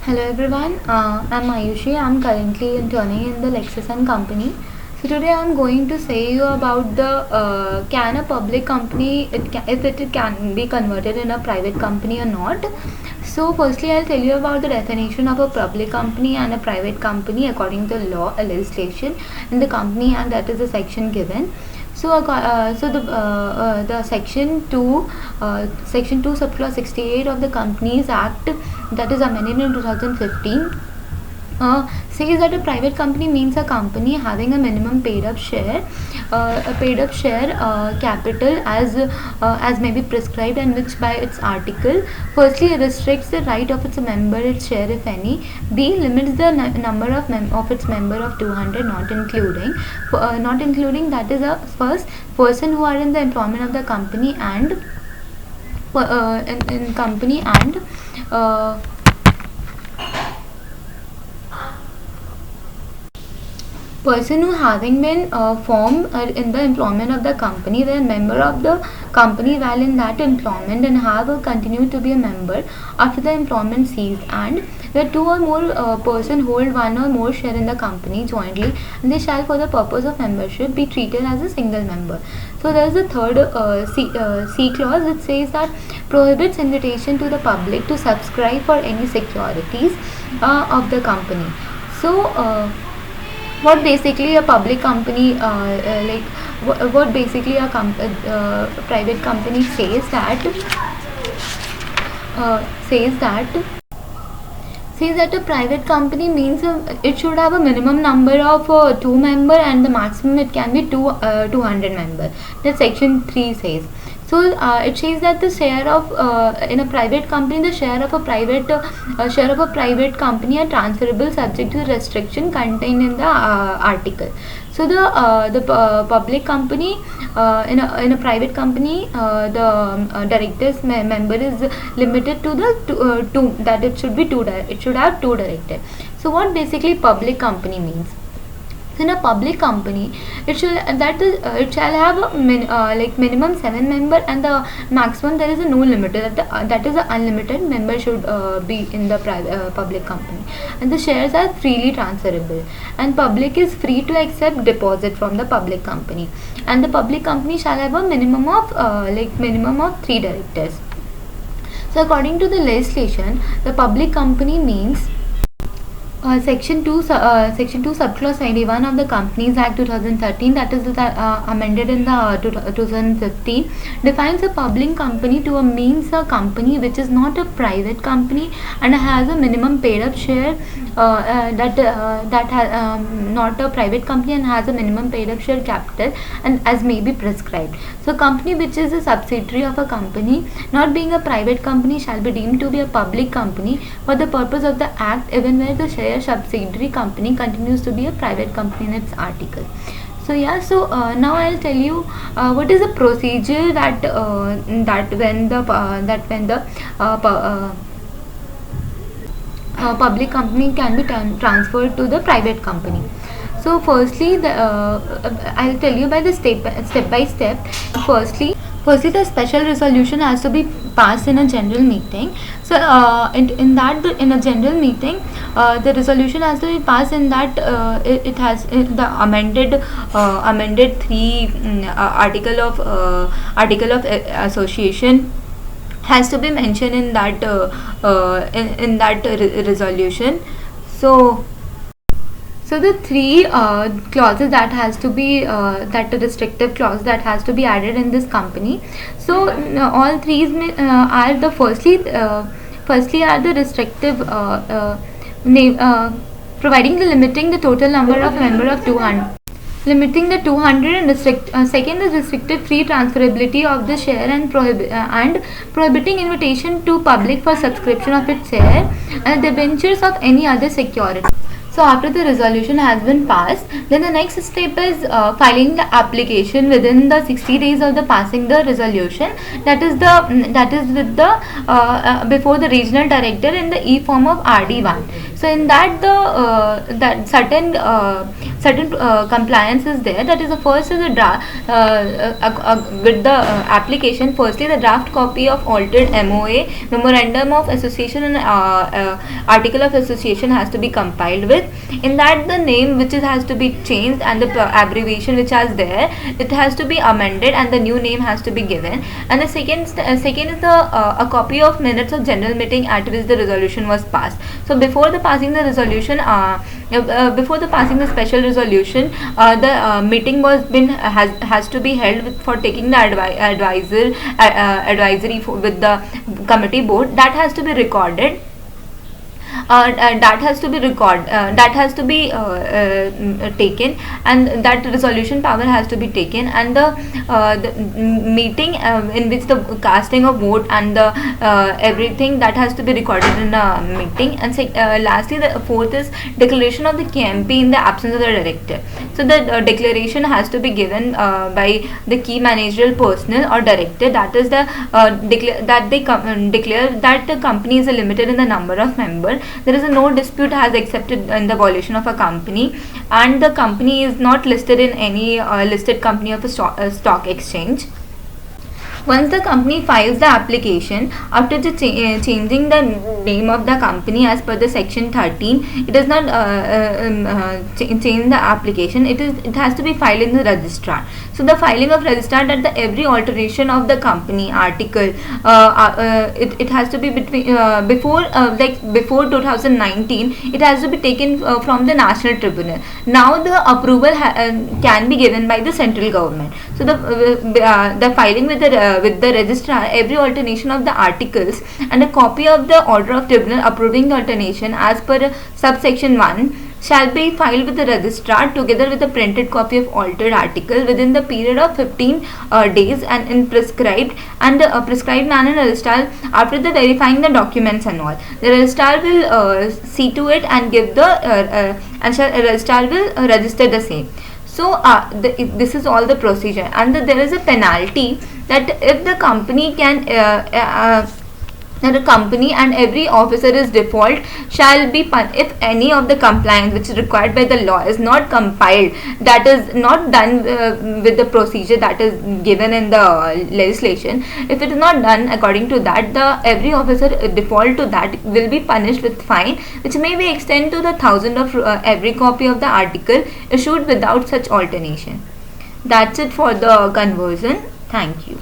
Hello everyone, I'm Ayushi. I'm currently interning in the Lexus and Company. So today I'm going to say you about the can a public company if it can be converted in a private company or not. So firstly I'll tell you about the definition of a public company and a private company according to law, a legislation in the Company Act, that is the section given. The section 2 subclause 68 of the Companies Act, that is amended in 2015, says that a private company means a company having a minimum paid up share capital as may be prescribed, and which by its article firstly restricts the right of its member its share if any, b limits the number of its member of 200, not including that is a first person who are in the employment of the company and in company and person who having been formed in the employment of the company, they are member of the company while in that employment and have continued to be a member after the employment ceased, and where two or more person hold one or more share in the company jointly, and they shall for the purpose of membership be treated as a single member. So there is a third C clause which says that prohibits invitation to the public to subscribe for any securities of the company. So what basically a public company what basically a private company says that a private company means it should have a minimum number of 2 member, and the maximum it can be 200 member, that section 3 says. So it says that the share of in a private company, the share of a private company are transferable subject to the restriction contained in the article. So the public company in a private company, the directors member is limited to the two, that it should be it should have 2 directors. So what basically public company means? In a public company, it shall have a minimum 7 member, and the maximum there is a no limit, that is a unlimited member should be in the public company, and the shares are freely transferable, and public is free to accept deposit from the public company, and the public company shall have a minimum of 3 directors. So according to the legislation, the public company means Section 2 subclause 91 of the Companies Act 2013, that is amended in the 2015, defines a public company to means a company which is not a private company and has a minimum paid up share, that has not a private company and has a minimum paid up share capital, and as may be prescribed. So company which is a subsidiary of a company not being a private company shall be deemed to be a public company for the purpose of the act, even where the share subsidiary company continues to be a private company in its article. So now I'll tell you what is the procedure that when the public company can be transferred to the private company. So firstly, I'll tell you by the step by step. Firstly, the special resolution has to be passed in a general meeting. So in a general meeting, the resolution has to be passed in that it has the amended 3 article of association has to be mentioned in that resolution. So the 3 clauses that has to be that restrictive clause that has to be added in this company. So all 3 are the firstly are the restrictive providing the limiting the total number of member of 200. Limiting the 200 and second is restricted free transferability of the share and prohibiting invitation to public for subscription of its share and the debentures of any other security. So after the resolution has been passed, then the next step is filing the application within the 60 days of the passing the resolution. That is with the before the regional director in the e form of RD1. So in that that certain certain compliance is there. That is, the first is a draft with the application. Firstly, the draft copy of altered MOA, memorandum of association, and article of association has to be compiled with. In that, the name which has to be changed and the abbreviation which is there, it has to be amended and the new name has to be given. And the second is a copy of minutes of general meeting at which the resolution was passed. So before the passing the resolution, before the passing the special resolution, the meeting has to be held for taking the advisory with the committee board. That has to be recorded. That has to be taken, and that resolution power has to be taken, and the meeting in which the casting of vote and the everything, that has to be recorded in a meeting. And lastly, the fourth is declaration of the KMP in the absence of the director. So the declaration has to be given by the key managerial personnel or director, that is the declare that the company is limited in the number of members. There is no dispute has accepted in the violation of a company, and the company is not listed in any listed company of a stock exchange. Once the company files the application, after the changing the name of the company as per the section 13, it does not change the application. It has to be filed in the registrar. So the filing of registrar, that the every alteration of the company article, it has to be between before 2019, it has to be taken from the national tribunal. Now the approval can be given by the central government. So the filing with the registrar, every alternation of the articles and a copy of the order of tribunal approving the alternation as per subsection 1 shall be filed with the registrar together with a printed copy of altered article within the period of 15 days and in prescribed manner. Registrar, after the verifying the documents and all, the registrar will see to it and give the registrar will register the same. So this is all the procedure, and there is a penalty that if the company that a company and every officer is default shall be if any of the compliance which is required by the law is not compiled, that is not done with the procedure that is given in the legislation. If it is not done according to that, the every officer default to that will be punished with fine, which may be extended to the 1,000 of every copy of the article issued without such alternation. That's it for the conversion. Thank you.